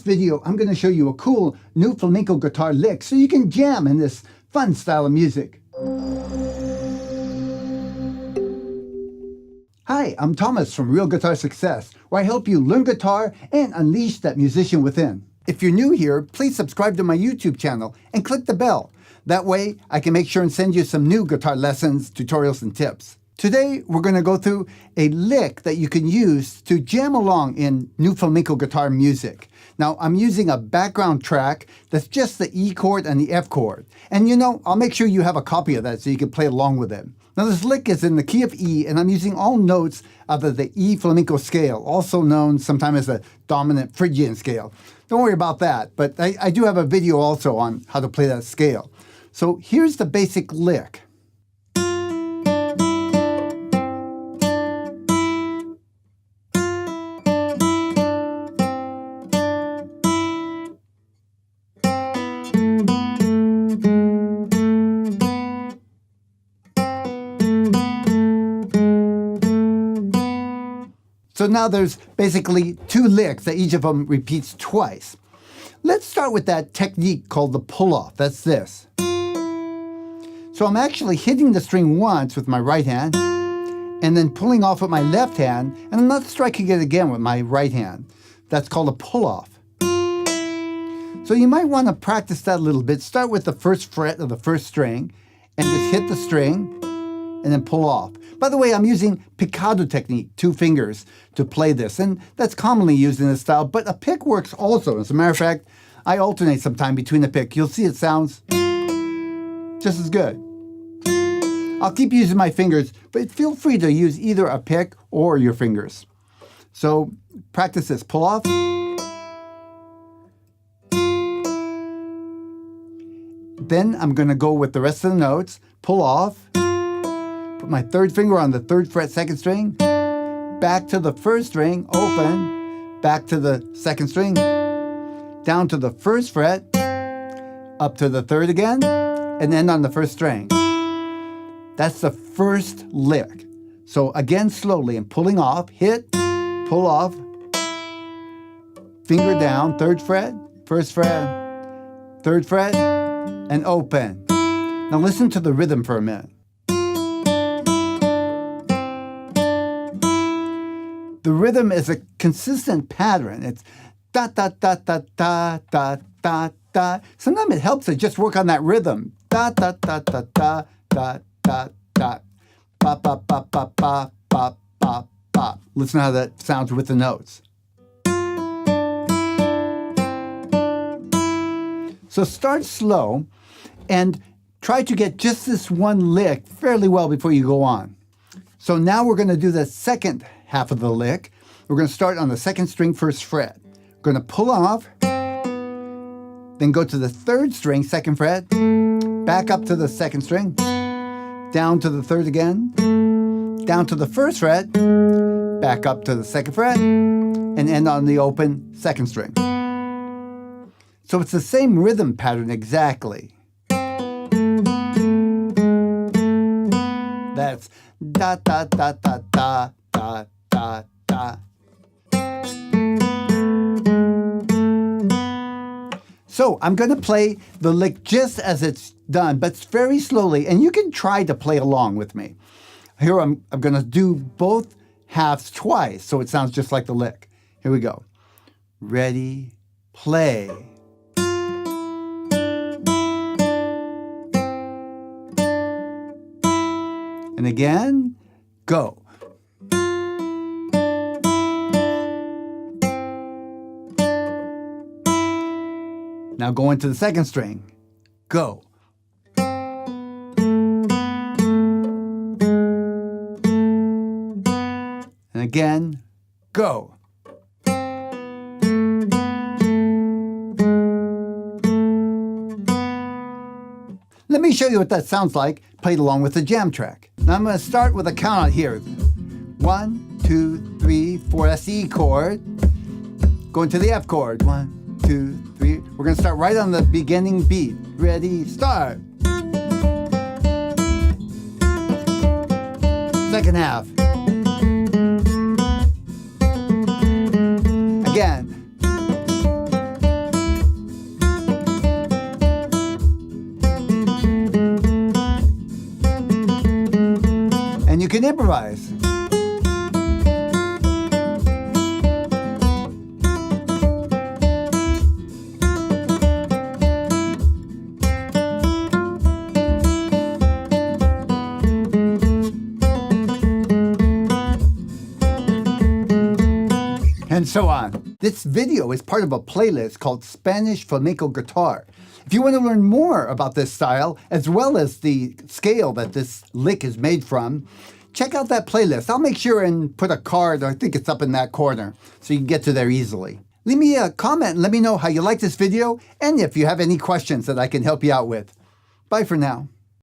video, I'm going to show you a cool new flamenco guitar lick so you can jam in this fun style of music. Hi, I'm Tomas from Real Guitar Success, where I help you learn guitar and unleash that musician within. If you're new here, please subscribe to my YouTube channel and click the bell. That way, I can make sure and send you some new guitar lessons, tutorials, and tips. Today, we're going to go through a lick that you can use to jam along in new flamenco guitar music. Now, I'm using a background track that's just the E chord and the F chord. And you know, I'll make sure you have a copy of that so you can play along with it. Now, this lick is in the key of E, and I'm using all notes of the E flamenco scale, also known sometimes as the dominant Phrygian scale. Don't worry about that, but I do have a video also on how to play that scale. So here's the basic lick. So now there's basically two licks that each of them repeats twice. Let's start with that technique called the pull-off. That's this. So I'm actually hitting the string once with my right hand and then pulling off with my left hand, and I'm not striking it again with my right hand. That's called a pull-off. So you might want to practice that a little bit. Start with the first fret of the first string and just hit the string and then pull off. By the way, I'm using picado technique, 2 fingers, to play this, and that's commonly used in this style, but a pick works also. As a matter of fact, I alternate sometime between the pick. You'll see it sounds just as good. I'll keep using my fingers, but feel free to use either a pick or your fingers. So practice this. Pull off. Then I'm going to go with the rest of the notes. Pull off. Put my third finger on the 3rd fret, 2nd string, back to the 1st string, open, back to the 2nd string, down to the 1st fret, up to the 3rd again, and end on the 1st string. That's the first lick. So again, slowly, and pulling off, hit, pull off, finger down, 3rd fret, 1st fret, 3rd fret, and open. Now listen to the rhythm for a minute. The rhythm is a consistent pattern. It's da da da da da da da da. Sometimes it helps to just work on that rhythm. Da da da da da da da da. Ba ba ba ba ba ba ba ba. Listen how that sounds with the notes. So start slow and try to get just this one lick fairly well before you go on. So now we're going to do the second half of the lick. We're going to start on the 2nd string, 1st fret. We're going to pull off, then go to the 3rd string, 2nd fret, back up to the 2nd string, down to the 3rd again, down to the 1st fret, back up to the 2nd fret, and end on the open 2nd string. So it's the same rhythm pattern exactly. That's da da da da da da da da. So I'm going to play the lick just as it's done, but very slowly, and you can try to play along with me. Here I'm going to do both halves twice, so it sounds just like the lick. Here we go. Ready, play. And again, go. Now go into the 2nd string. Go. And again, go. Let me show you what that sounds like played along with the jam track. Now I'm going to start with a count out here. 1, 2, 3, 4. That's the E chord. Go into the F chord. 1, 2, 3. We're going to start right on the beginning beat. Ready, start. Second half. Again. and so on. This video is part of a playlist called Spanish Flamenco Guitar. If you want to learn more about this style, as well as the scale that this lick is made from, check out that playlist. I'll make sure and put a card, I think it's up in that corner, so you can get to there easily. Leave me a comment and let me know how you like this video and if you have any questions that I can help you out with. Bye for now.